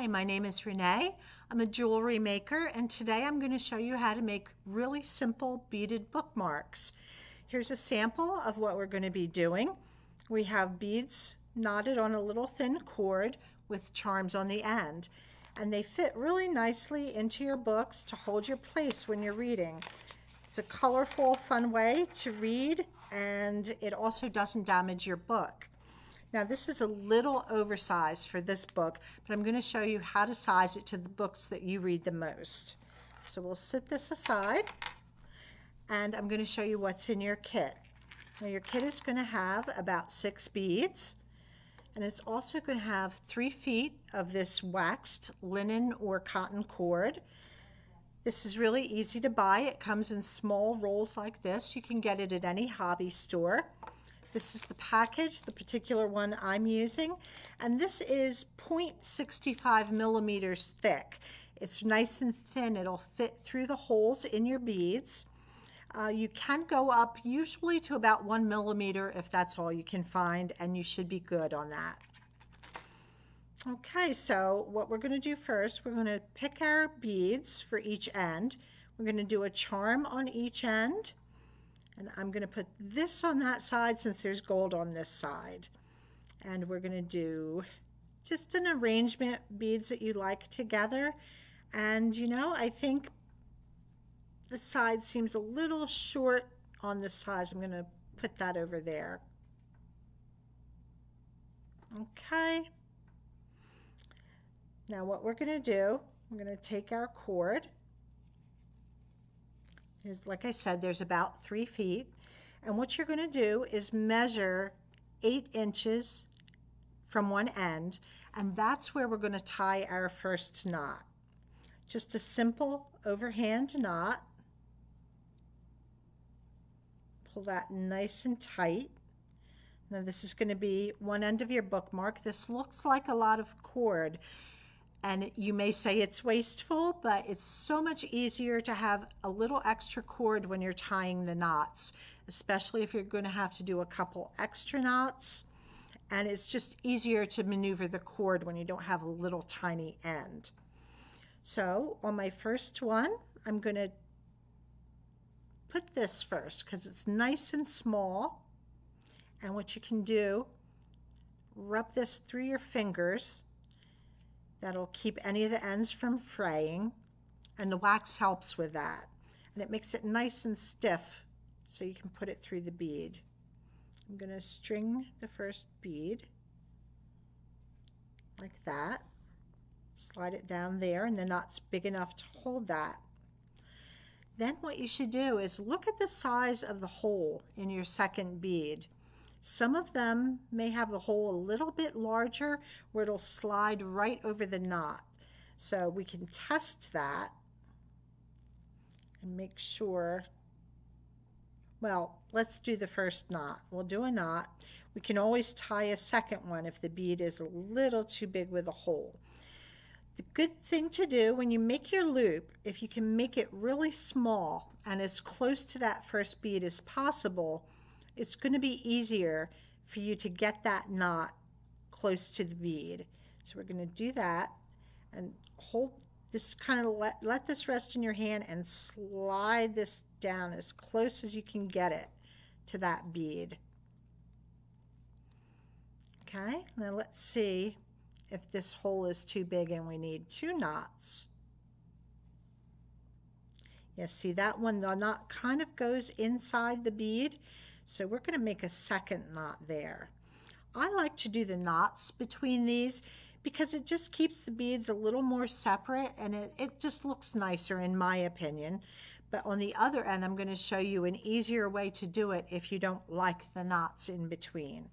Hi, my name is Renee. I'm a jewelry maker, and today I'm going to show you how to make really simple beaded bookmarks. Here's a sample of what we're going to be doing. We have beads knotted on a little thin cord with charms on the end, and they fit really nicely into your books to hold your place when you're reading. It's a colorful, fun way to read, and it also doesn't damage your book. Now this is a little oversized for this book, but I'm going to show you how to size it to the books that you read the most. So we'll set this aside, and I'm going to show you what's in your kit. Now your kit is going to have about 6 beads, and it's also going to have 3 feet of this waxed linen or cotton cord. This is really easy to buy. It comes in small rolls like this. You can get it at any hobby store. This is the package, the particular one I'm using, and this is 0.65 millimeters thick. It's nice and thin. It'll fit through the holes in your beads. You can go up usually to about 1 millimeter if that's all you can find, and you should be good on that. Okay, so what we're going to do first, we're going to pick our beads for each end. We're going to do a charm on each end. And I'm going to put this on that side since there's gold on this side. And we're going to do just an arrangement, beads that you like together. And you know, I think the side seems a little short on this side. So I'm going to put that over there. Okay. Now what we're going to do, we're going to take our cord. Like I said, there's about 3 feet. And what you're going to do is measure 8 inches from one end, and that's where we're going to tie our first knot. Just a simple overhand knot. Pull that nice and tight. Now this is going to be one end of your bookmark. This looks like a lot of cord, and you may say it's wasteful, but it's so much easier to have a little extra cord when you're tying the knots, especially if you're going to have to do a couple extra knots. And it's just easier to maneuver the cord when you don't have a little tiny end. So on my first one, I'm going to put this first because it's nice and small. And what you can do, rub this through your fingers. That'll keep any of the ends from fraying, and the wax helps with that. And it makes it nice and stiff so you can put it through the bead. I'm going to string the first bead like that. Slide it down there, and the knot's big enough to hold that. Then what you should do is look at the size of the hole in your second bead. Some of them may have the hole a little bit larger where it'll slide right over the knot. So we can test that and make sure. Well, let's do the first knot. We'll do a knot. We can always tie a second one if the bead is a little too big with a hole. The good thing to do when you make your loop, if you can make it really small and as close to that first bead as possible, it's going to be easier for you to get that knot close to the bead. So we're going to do that and hold this, kind of let this rest in your hand and slide this down as close as you can get it to that bead. Okay, now let's see if this hole is too big and we need 2 knots. Yeah, see that one, the knot kind of goes inside the bead. So we're going to make a second knot there. I like to do the knots between these because it just keeps the beads a little more separate, and it just looks nicer in my opinion. But on the other end, I'm going to show you an easier way to do it if you don't like the knots in between.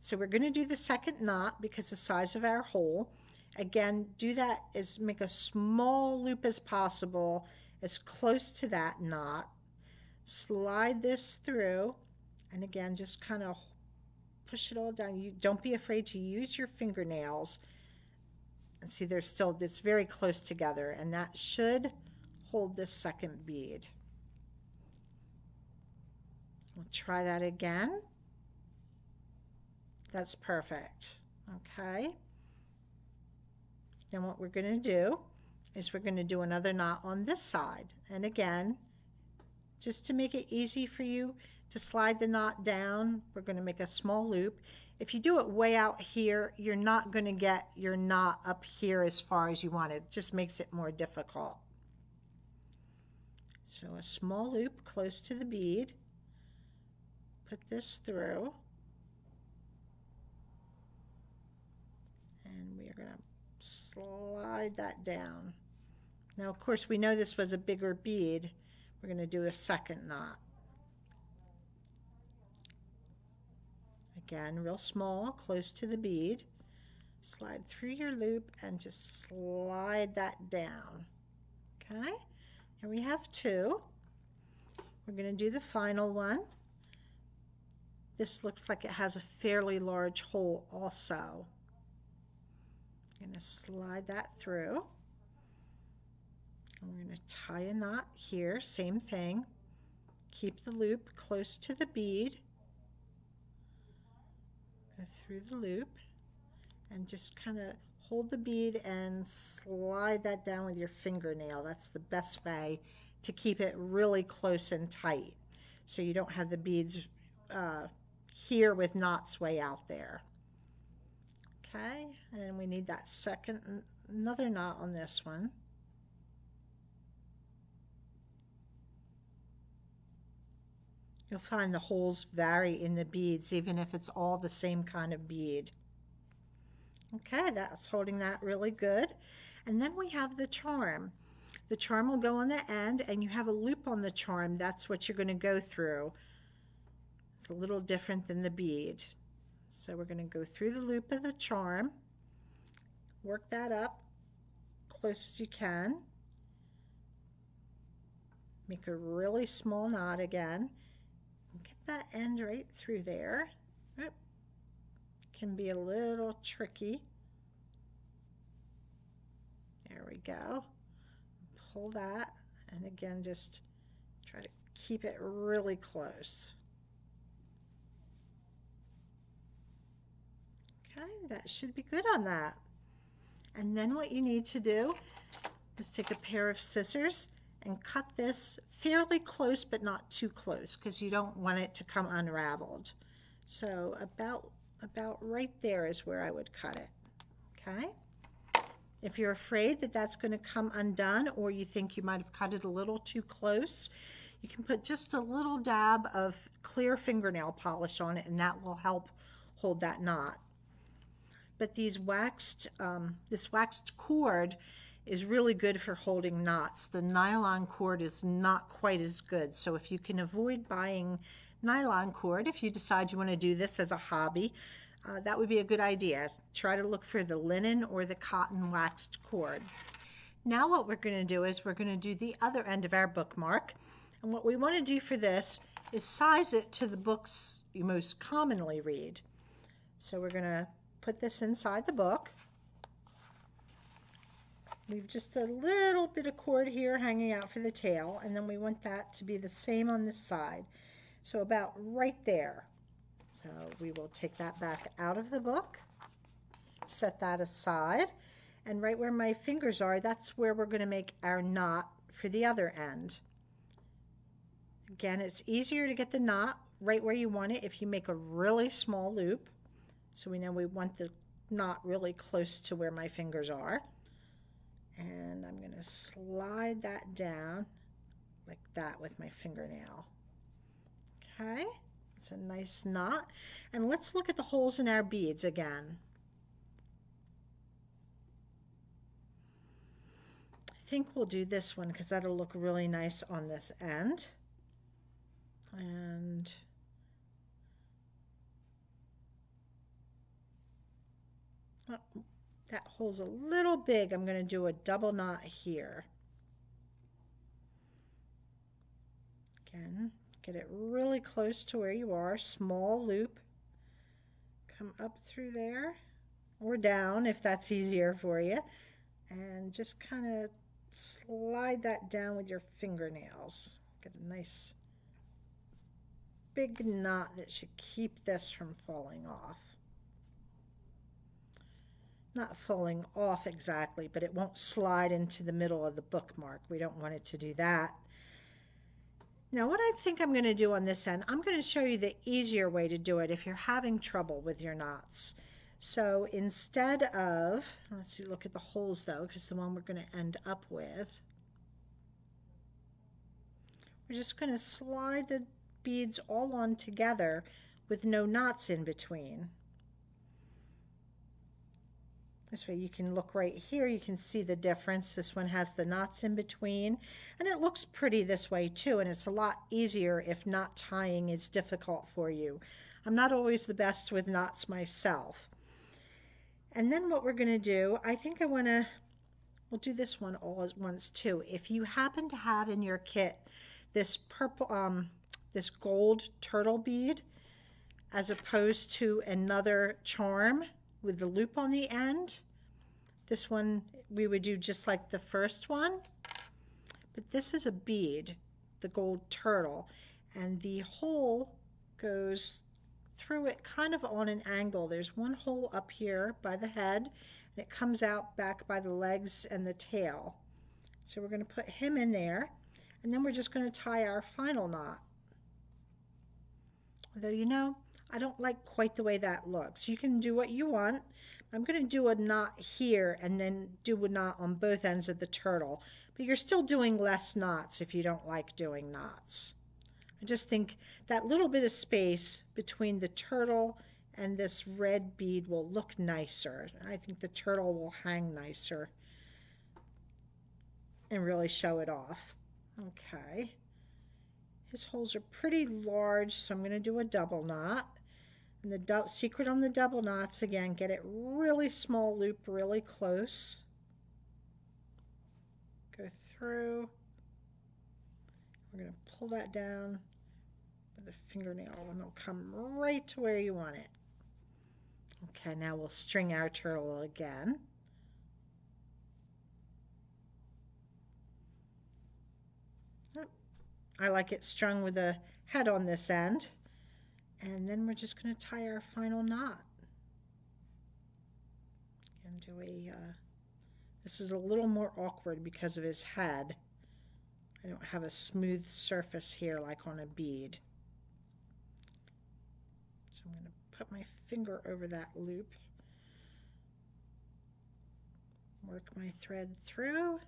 So we're going to do the second knot because the size of our hole. Again, do that is make a small loop as possible, as close to that knot. Slide this through. And again, just kind of push it all down. You don't be afraid to use your fingernails. And see, they're still, it's very close together, and that should hold this second bead. We'll try that again. That's perfect. Okay. Then what we're going to do is we're going to do another knot on this side. And again, just to make it easy for you to slide the knot down, we're going to make a small loop. If you do it way out here, you're not going to get your knot up here as far as you want it. It just makes it more difficult. So a small loop close to the bead. Put this through. And we are going to slide that down. Now, of course, we know this was a bigger bead. We're going to do a second knot. Again, real small, close to the bead. Slide through your loop and just slide that down. Okay, here we have two. We're going to do the final one. This looks like it has a fairly large hole also. I'm going to slide that through. And we're going to tie a knot here, same thing. Keep the loop close to the bead. Go through the loop and just kind of hold the bead and slide that down with your fingernail. That's the best way to keep it really close and tight so you don't have the beads here with knots way out there. Okay, and we need that another knot on this one. You'll find the holes vary in the beads, even if it's all the same kind of bead. Okay, that's holding that really good. And then we have the charm. The charm will go on the end, and you have a loop on the charm. That's what you're going to go through. It's a little different than the bead. So we're going to go through the loop of the charm, work that up close as you can, make a really small knot again, and get that end right through there. Oop. Can be a little tricky. There we go. Pull that, and again, just try to keep it really close. Okay, that should be good on that. And then what you need to do is take a pair of scissors and cut this fairly close, but not too close, because you don't want it to come unraveled. So about right there is where I would cut it. Okay. If you're afraid that that's going to come undone, or you think you might have cut it a little too close, you can put just a little dab of clear fingernail polish on it, and that will help hold that knot. But this waxed cord is really good for holding knots. The nylon cord is not quite as good. So if you can avoid buying nylon cord, if you decide you want to do this as a hobby, that would be a good idea. Try to look for the linen or the cotton waxed cord. Now what we're going to do is we're going to do the other end of our bookmark. And what we want to do for this is size it to the books you most commonly read. So we're going to put this inside the book. Leave just a little bit of cord here hanging out for the tail, and then we want that to be the same on this side. So about right there. So we will take that back out of the book, set that aside, and right where my fingers are, that's where we're going to make our knot for the other end. Again, it's easier to get the knot right where you want it if you make a really small loop. So we know we want the knot really close to where my fingers are. And I'm going to slide that down like that with my fingernail. Okay, it's a nice knot. And let's look at the holes in our beads again. I think we'll do this one because that'll look really nice on this end. And that hole's a little big. I'm going to do a double knot here. Again, get it really close to where you are. Small loop. Come up through there or down if that's easier for you. And just kind of slide that down with your fingernails. Get a nice big knot that should keep this from falling off. not falling off exactly, but it won't slide into the middle of the bookmark. We don't want it to do that. Now what I think I'm going to do on this end, I'm going to show you the easier way to do it if you're having trouble with your knots. So instead of, let's see, look at the holes though, because the one we're going to end up with, we're just going to slide the beads all on together with no knots in between. This way you can look right here, you can see the difference. This one has the knots in between, and it looks pretty this way too, and it's a lot easier if knot tying is difficult for you. I'm not always the best with knots myself. And then what we're going to do, I think we'll do this one all at once too. If you happen to have in your kit this purple, this gold turtle bead, as opposed to another charm with the loop on the end, this one we would do just like the first one, but this is a bead, the gold turtle, and the hole goes through it kind of on an angle. There's one hole up here by the head, and it comes out back by the legs and the tail. So we're going to put him in there, and then we're just going to tie our final knot. Although, you know, I don't like quite the way that looks. You can do what you want. I'm going to do a knot here and then do a knot on both ends of the turtle. But you're still doing less knots if you don't like doing knots. I just think that little bit of space between the turtle and this red bead will look nicer. I think the turtle will hang nicer and really show it off. Okay. His holes are pretty large, so I'm going to do a double knot. And the secret on the double knots, again, get it really small loop, really close. Go through. We're going to pull that down with a fingernail, and it'll come right to where you want it. Okay, now we'll string our turtle again. I like it strung with a head on this end. And then we're just going to tie our final knot. And do this is a little more awkward because of his head. I don't have a smooth surface here like on a bead. So I'm going to put my finger over that loop. Work my thread through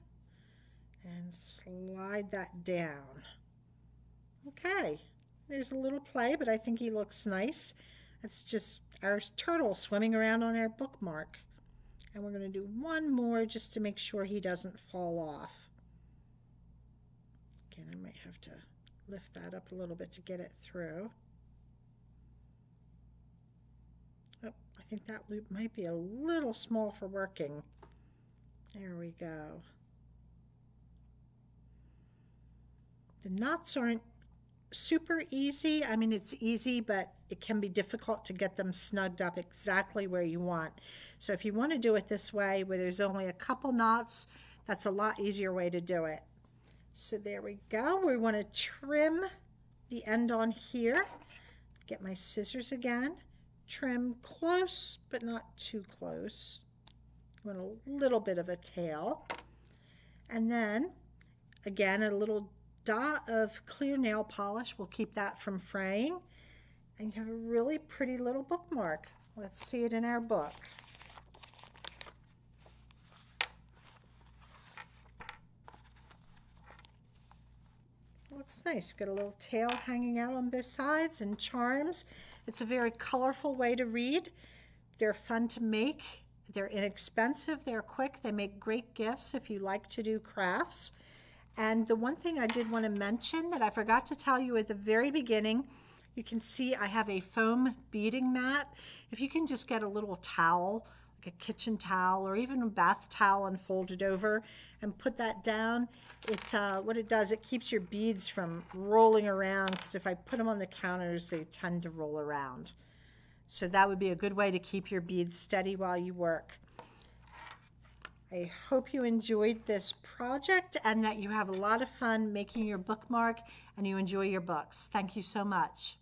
and slide that down. Okay. There's a little play, but I think he looks nice. That's just our turtle swimming around on our bookmark. And we're going to do one more just to make sure he doesn't fall off. Again, I might have to lift that up a little bit to get it through. Oh, I think that loop might be a little small for working. There we go. The knots aren't super easy. I mean, it's easy, but it can be difficult to get them snugged up exactly where you want. So if you want to do it this way, where there's only a couple knots, that's a lot easier way to do it. So there we go. We want to trim the end on here. Get my scissors again. Trim close, but not too close. I want a little bit of a tail. And then, again, a little dot of clear nail polish will keep that from fraying, and you have a really pretty little bookmark. Let's see it in our book. Looks nice. You've got a little tail hanging out on both sides and charms. It's a very colorful way to read. They're fun to make. They're inexpensive. They're quick. They make great gifts if you like to do crafts. And the one thing I did want to mention that I forgot to tell you at the very beginning, you can see I have a foam beading mat. If you can just get a little towel, like a kitchen towel or even a bath towel, and fold it over and put that down, what it does, it keeps your beads from rolling around, because if I put them on the counters, they tend to roll around. So that would be a good way to keep your beads steady while you work. I hope you enjoyed this project and that you have a lot of fun making your bookmark and you enjoy your books. Thank you so much.